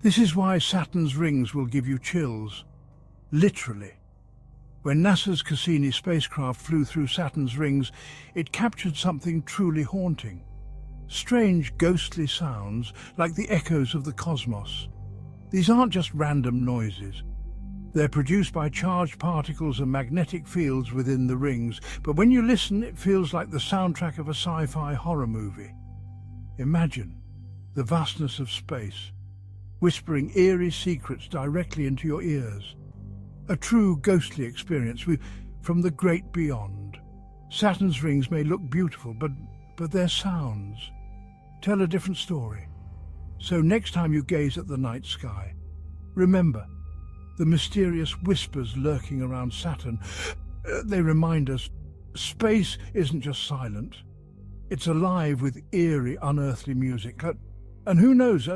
This is why Saturn's rings will give you chills. Literally. When NASA's Cassini spacecraft flew through Saturn's rings, it captured something truly haunting. Strange, ghostly sounds, like the echoes of the cosmos. These aren't just random noises. They're produced by charged particles and magnetic fields within the rings, but when you listen, it feels like the soundtrack of a sci-fi horror movie. Imagine the vastness of space, whispering eerie secrets directly into your ears. A true ghostly experience from the great beyond. Saturn's rings may look beautiful, but their sounds tell a different story. So next time you gaze at the night sky, remember the mysterious whispers lurking around Saturn. They remind us space isn't just silent. It's alive with eerie, unearthly music. And who knows,